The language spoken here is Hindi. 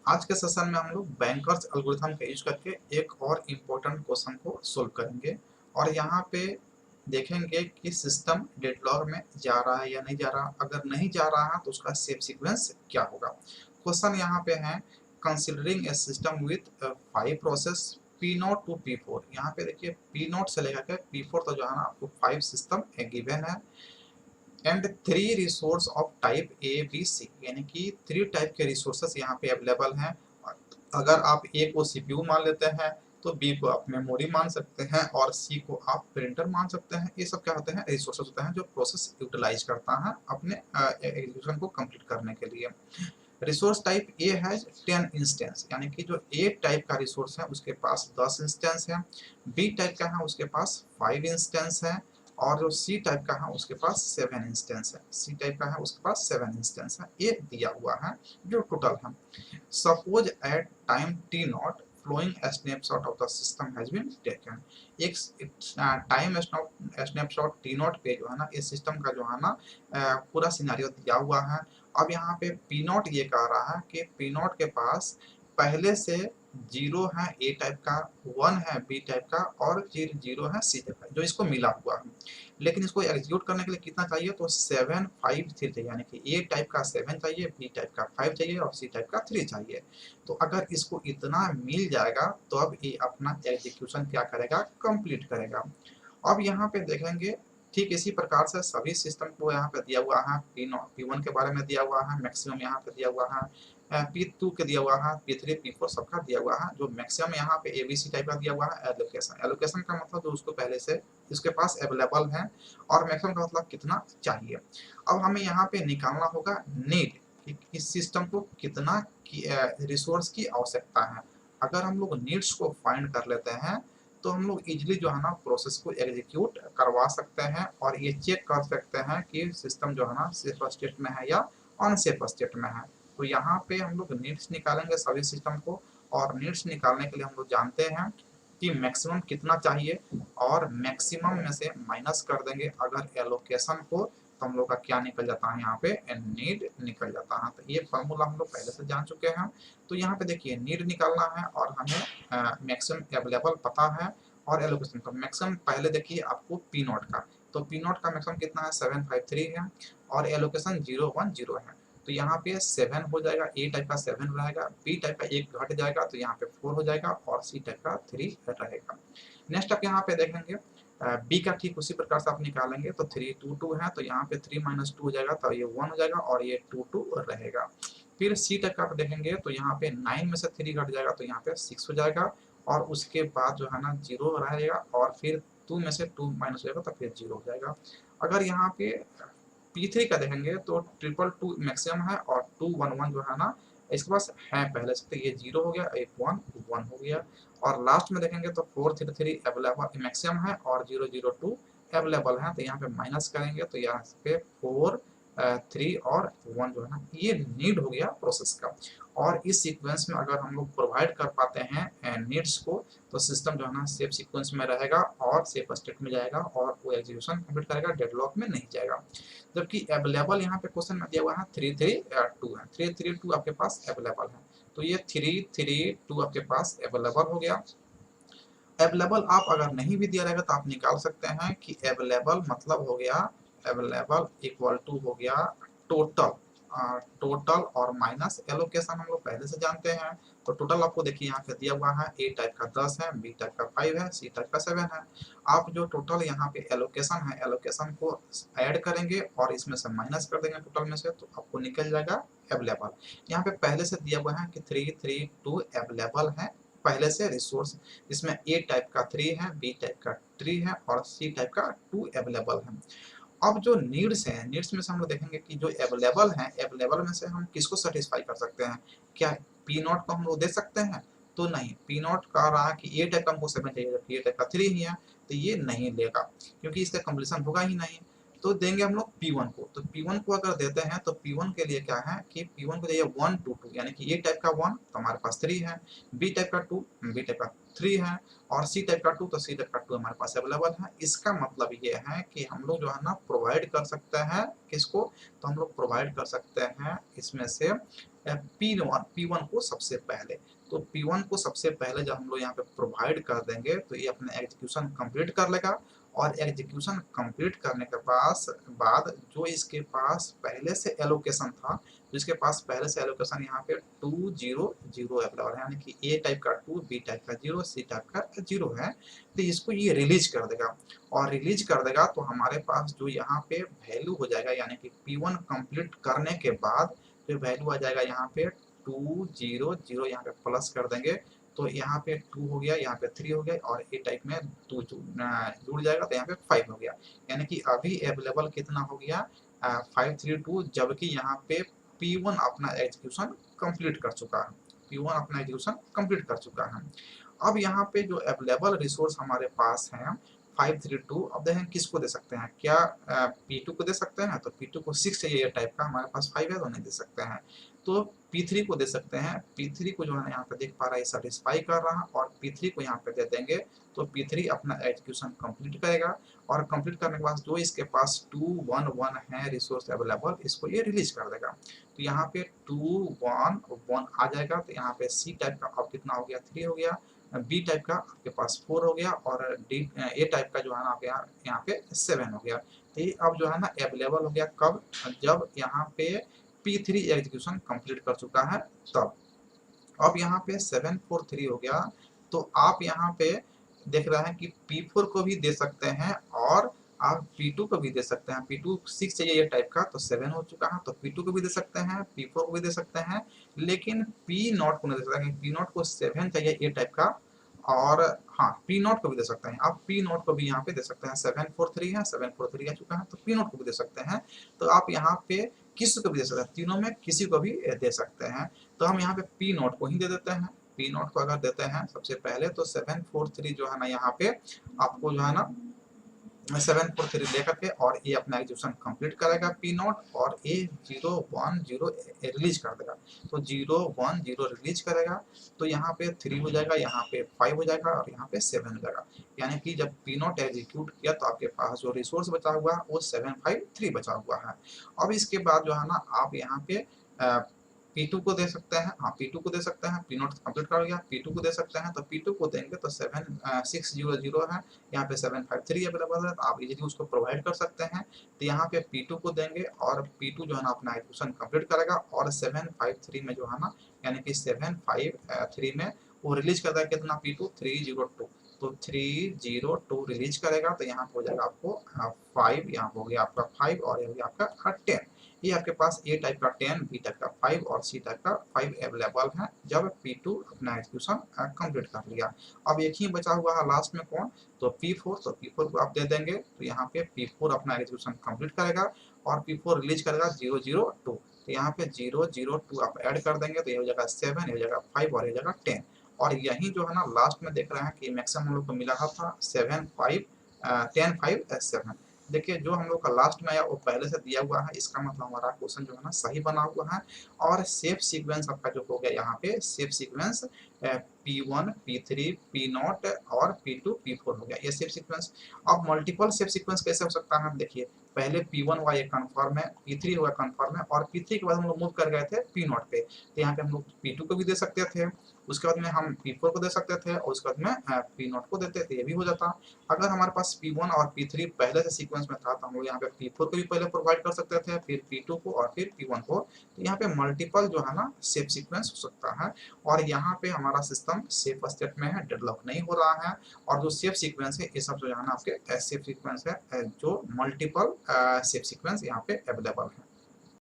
आज के सेशन में हम लोग बैंकर्स एल्गोरिथम का यूज करके एक और इम्पोर्टेंट क्वेश्चन को सोल्व करेंगे और यहाँ पे देखेंगे कि सिस्टम डेडलॉक में जा रहा है या नहीं जा रहा। अगर नहीं जा रहा है तो उसका सेफ सीक्वेंस क्या होगा। क्वेश्चन यहाँ पे है, considering a system with 5 process P0 to P4। यहाँ पे देखिए P0 से लेकर के P4 तो जो है ना आपको 5 सिस्टम गिवन है and 3 resource of type A B C, यानी कि 3 टाइप के रिसोर्सेस यहाँ पे अवेलेबल हैं। अगर आप ए को सीपीयू मान लेते हैं तो बी को आप मेमोरी मान सकते हैं और सी को आप प्रिंटर मान सकते हैं। ये सब क्या होते हैं, रिसोर्सेज होते हैं जो प्रोसेस यूटिलाइज करता है अपने एग्जीक्यूशन को कंप्लीट करने के लिए। रिसोर्स टाइप ए है 10 इंस्टेंस, यानी कि जो ए टाइप का रिसोर्स है उसके पास 10 इंस्टेंस है, बी टाइप का है उसके पास 5 इंस्टेंस है और जो सी टाइप का है उसके पास 7 इंस्टेंस है। सी टाइप का है उसके पास 7 इंस्टेंस है। ये दिया हुआ है जो टोटल है। Suppose at time T naught flowing snapshot of the system has been taken. एक टाइम स्नैपशॉट टी नॉट पे जो है ना इस सिस्टम का जो है ना पूरा सिनेरियो दिया हुआ है। अब यहाँ पे पी नॉट ये कह रहा है कि पी नॉट के पास पहले से 0 है ए टाइप का, 1 है बी टाइप का और 0 है सी टाइप का जो इसको मिला हुआ है। लेकिन इसको एग्जीक्यूट करने के लिए कितना चाहिए, तो 7 5 3 चाहिए, यानी कि ए टाइप का 7 चाहिए, बी टाइप का 5 चाहिए और सी टाइप का 3 चाहिए। तो अगर इसको इतना मिल जाएगा तो अब ये अपना एग्जीक्यूशन क्या करेगा, कंप्लीट करेगा। अब यहाँ पे देखेंगे ठीक इसी प्रकार से सभी सिस्टम को यहाँ पे दिया हुआ है। P1 के बारे में दिया हुआ है, मैक्सिमम यहाँ पे दिया हुआ है, P2 के दिया हुआ है, P3 P4 सबका दिया हुआ है। जो मैक्सिमम यहाँ पे ABC टाइप का दिया हुआ है एलोकेशन। एलोकेशन का मतलब जो उसको पहले से इसके पास अवेलेबल है और मैक्सिमम का मतलब कितना चाहिए। अब हमें यहाँ पे निकालना होगा नीड, इस सिस्टम को कितना रिसोर्स की आवश्यकता है। अगर हम लोग नीड्स को फाइंड कर लेते हैं तो हम लोग इजीली जो है ना प्रोसेस को एग्जीक्यूट करवा सकते हैं और ये चेक कर सकते हैं कि सिस्टम जो है ना सेफ स्टेट में है या अनसेफ स्टेट में है। तो यहाँ पे हम लोग नीड्स निकालेंगे सभी सिस्टम को और नीड्स निकालने के लिए हम लोग जानते हैं कि मैक्सिमम कितना चाहिए और मैक्सिमम में से माइनस कर देंगे अगर एलोकेशन को, तो हम लोग का क्या निकल जाता है, यहाँ पे नीड निकल जाता है। तो ये फॉर्मूला हम लोग पहले से जान चुके हैं। तो यहाँ पे देखिए नीड निकालना है और हमें मैक्सिमम अवेलेबल पता है और एलोकेशन का मैक्सिमम पहले देखिए आपको पी नॉट का, तो पी नॉट का मैक्सिमम कितना है 753 है और एलोकेशन 010 है। तो यहाँ पे 7 हो जाएगा, ए टाइप का 7 रहेगा, बी टाइप का 1 घट जाएगा तो यहाँ पे 4 हो जाएगा और सी टाइप का 3 रहेगा। नेक्स्ट आप यहाँ पे देखेंगे बी का ठीक उसी प्रकार से आप निकालेंगे तो 3 2 2 है, तो यहाँ पे 3 - 2 हो जाएगा तो ये 1 हो जाएगा और ये 2 2 रहेगा। फिर सी तक का आप देखेंगे तो यहाँ पे 9 में से 3 घट जाएगा तो यहाँ पे 6 हो जाएगा और उसके बाद जो है ना 0 रहेगा और फिर 2 में से 2 माइनस हो जाएगा तो फिर 0 हो जाएगा। अगर यहाँ पे P3 का देखेंगे तो 222 मैक्सिमम है और 211 जो है ना इसके पास है पहले से, तो ये 0 हो गया, एक 1 हो गया और लास्ट में देखेंगे तो 433 अवेलेबल मैक्सिमम है और 002 अवेलेबल है। तो यहाँ पे माइनस करेंगे तो यहाँ पे 4 3 और 1 जो है ना ये नीड हो गया प्रोसेस का। और इस सीक्वेंस में अगर हम लोग प्रोवाइड कर पाते हैं नीड्स को तो सिस्टम जो है ना सेफ सीक्वेंस में रहेगा और सेफ स्टेट में जाएगा और वो एग्जीक्यूशन कंप्लीट करेगा, डेडलॉक में नहीं जाएगा। जबकि अवेलेबल यहाँ पे क्वेश्चन में दिया हुआ है 332 है, 332 आपके पास अवेलेबल है, तो ये 332 आपके पास अवेलेबल हो गया। अवेलेबल आप अगर नहीं भी दिया रहेगा तो आप निकाल सकते हैं कि अवेलेबल मतलब हो गया, अवेलेबल इक्वल टू हो गया टोटल, टोटल और माइनस एलोकेशन हम लोग पहले से जानते हैं। तो टोटल आपको देखिए यहाँ पे दिया हुआ है ए टाइप का 10 है, बी टाइप का 5 है, सी टाइप का 7 है। आप जो टोटल यहाँ पे एलोकेशन है एलोकेशन को ऐड करेंगे और इसमें से माइनस कर देंगे टोटल में से तो आपको निकल जाएगा अवेलेबल। यहाँ पे पहले से दिया हुआ है कि 332 अवेलेबल है पहले से रिसोर्स, इसमें ए टाइप का 3 है, बी टाइप का 3 है और सी टाइप का 2 अवेलेबल है। अब जो नीड्स हैं, नीड्स में से हम लोग देखेंगे कि जो अवेलेबल हैं, अवेलेबल में से हम किसको सेटिस्फाई कर सकते हैं। क्या पी नॉट को हम लोग दे सकते हैं, तो नहीं। पी नॉट कह रहा है कि ए टाइप का हमको 7 चाहिए जबकि ए टाइप का 3 ही है, तो ये नहीं लेगा क्योंकि इसका कंप्लीशन होगा ही नहीं। तो देंगे हम लोग P1 को, तो P1 को अगर देते हैं तो P1 के लिए क्या है कि P1 को चाहिए 1 2 2, यानी कि ए टाइप का 1 तो हमारे पास 3 है, बी टाइप का 2 बी टाइप का 3 है और सी टाइप का 2 तो सी टाइप का 2 हमारे पास अवेलेबल है। इसका मतलब ये है कि हम लोग जो है ना प्रोवाइड कर सकते हैं किसको, तो हम लोग प्रोवाइड कर सकते हैं इसमें से P1 को सबसे पहले। तो P1 को सबसे पहले जब हम लोग यहाँ पे प्रोवाइड कर देंगे तो ये अपना एग्जीक्यूशन कंप्लीट कर लेगा, और एग्जीक्यूशन कंप्लीट करने के बाद जो इसके पास पहले से एलोकेशन था, जो इसके पास पहले से एलोकेशन यहाँ पे 2 0 0 अवेलेबल है, यानी कि ए टाइप का 2, बी टाइप का 0, सी टाइप का 0 है, तो इसको ये रिलीज कर देगा। और रिलीज कर देगा तो हमारे पास जो यहाँ पे वैल्यू हो जाएगा, यानी कि P1 कंप्लीट करने के बाद जो वैल्यू आ जाएगा यहाँ पे 2 0 0, यहाँ पे प्लस कर देंगे तो यहाँ पे 2 हो गया, यहाँ पे 3 हो गया, और ए टाइप में 2 जुड़ जाएगा तो यहाँ पे 5 हो गया। यानी कि अभी अवेलेबल कितना हो गया, 532, जबकि यहाँ पे P1 अपना एग्जीक्यूशन कंप्लीट कर चुका है, P1 अपना एग्जीक्यूशन कंप्लीट कर चुका है। अब यहाँ पे जो अवेलेबल रिसोर्स हमारे पास है 532, अब देखें किसको दे सकते हैं, क्या P2 को दे सकते हैं, तो P2 को 6 चाहिए ये टाइप का, हमारे पास 5 है तो नहीं दे सकते हैं, तो P3 को दे सकते हैं। P3 को जो है यहाँ पे देख पा रहा है सेटिस्फाई कर रहा है, और P3 को यहाँ पे दे देंगे तो P3 अपना एग्जीक्यूशन कंप्लीट करेगा, और कंप्लीट करने के बाद जो इसके पास 2 1 1 है रिसोर्स अवेलेबल, इसको ये रिलीज कर देगा। तो यहाँ पे 2 1 1 आ जाएगा, तो यहाँ पे सी टाइप का अब कितना हो गया, 3 हो गया, बी टाइप का आपके पास 4 हो गया, और डी ए टाइप का जो है ना आपके यहाँ पे 7 हो गया। तो ये अब जो है ना अवेलेबल हो गया कब, जब यहाँ पे P3 एग्जीक्यूशन कंप्लीट कर चुका है तब। अब यहाँ पे 743 हो गया, तो आप यहाँ पे देख रहे हैं कि P4 को भी दे सकते हैं और आप P2 को भी दे सकते हैं। P2 6 चाहिए ये टाइप का, तो 7 हो चुका है, तो P2 को भी दे सकते हैं, P4 को भी दे सकते हैं, लेकिन P0 को नहीं दे सकते, P0 को 7 चाहिए ये टाइप का, और हाँ P0 को भी दे सकते हैं। आप P0 को भी यहाँ पे दे सकते हैं, 743 है, 743 आ चुका है, तो P0 को भी दे सकते हैं। तो आप यहाँ पे किसी को भी दे सकते हैं, तीनों में किसी को भी दे सकते हैं। तो हम यहाँ पे P0 को ही दे देते हैं। P0 को अगर देते हैं सबसे पहले, तो 743 जो है ना यहाँ पे आपको जो है ना 743 लेकर के, और ये अपना एग्जीक्यूशन कंप्लीट करेगा P0, और ये 0 1 0 रिलीज कर देगा। तो 0 1 0 रिलीज करेगा, तो यहाँ पे 3 हो जाएगा, यहाँ पे 5 हो जाएगा, और यहाँ पे 7 हो जाएगा। यानी कि जब P0 एग्जीक्यूट किया तो आपके पास जो रिसोर्स बचा हुआ है वो 753 बचा हुआ है। अब इसके बाद जो है ना आप यहाँ पे P2 को दे सकते हैं, हाँ P2 को दे सकते हैं, P0 कंप्लीट कर गया, P2 को दे सकते हैं, तो P2 को देंगे तो 600 है, यहाँ पे 753 अवेलेबल है, तो आप इजीली उसको प्रोवाइड कर सकते हैं। तो यहाँ पे P2 को देंगे, और P2 जो है ना अपना एग्जीक्यूशन कंप्लीट करेगा, और 753 में जो है ना, यानी कि 753 में वो रिलीज करता है कितना, P2 302, तो 302 रिलीज करेगा, तो यहाँ हो जाएगा आपको 5, यहाँ हो गया आपका 5, और ये हो गया आपका 10। ये आपके पास ए टाइप का 10, बी टाइप का 5 और सी टाइप का 5 अवेलेबल है जब P2 अपना एग्जीक्यूशन कंप्लीट कर लिया। अब एक ही बचा हुआ है लास्ट में कौन, तो P4, तो P4 को आप दे देंगे, तो यहाँ पे P4 अपना एग्जीक्यूशन कंप्लीट करेगा, और P4 रिलीज करेगा 002, तो यहाँ पे 002 आप ऐड कर देंगे, तो ये हो जाएगा 7, ये हो जाएगा 5, और ये हो जाएगा 10। और यही जो है ना लास्ट में देख रहे हैं कि मैक्सिमम हम लोग को मिला था 7 5 10 5 7। देखिए जो हम लोग का लास्ट में आया वो पहले से दिया हुआ है, इसका मतलब हमारा क्वेश्चन जो है ना सही बना हुआ है। और सेफ सीक्वेंस आपका जो हो गया यहाँ पे safe sequence P1 P3 P0 और P2 P4 हो गया, ये सेफ सीक्वेंस। अब मल्टीपल सेफ सीक्वेंस कैसे हो सकता है, हम देखिए पहले P1 हुआ ये कन्फर्म है, P3 हुआ कन्फर्म है, और P3 के बाद हम लोग मूव कर गए थे P0 पे, तो यहाँ पे हम लोग P2 को भी दे सकते थे, उसके बाद में हम P4 को दे सकते थे, और उसके बाद में P0 को देते थे, ये भी हो जाता। अगर हमारे पास P1 और P3 पहले से सीक्वेंस में था तो हम लोग यहाँ पे P4 को भी पहले प्रोवाइड कर सकते थे, फिर P2 को और फिर P1 को। तो यहाँ पे मल्टीपल जो है ना सेफ सीक्वेंस हो सकता है, और यहाँ पे हमारा सिस्टम सेफ स्टेट में है, डेडलॉक नहीं हो रहा है। और जो सेफ सीक्वेंस है ये सब जो है ना आपके सेफ सीक्वेंस है, जो मल्टीपल सेफ सीक्वेंस यहाँ पे अवेलेबल है।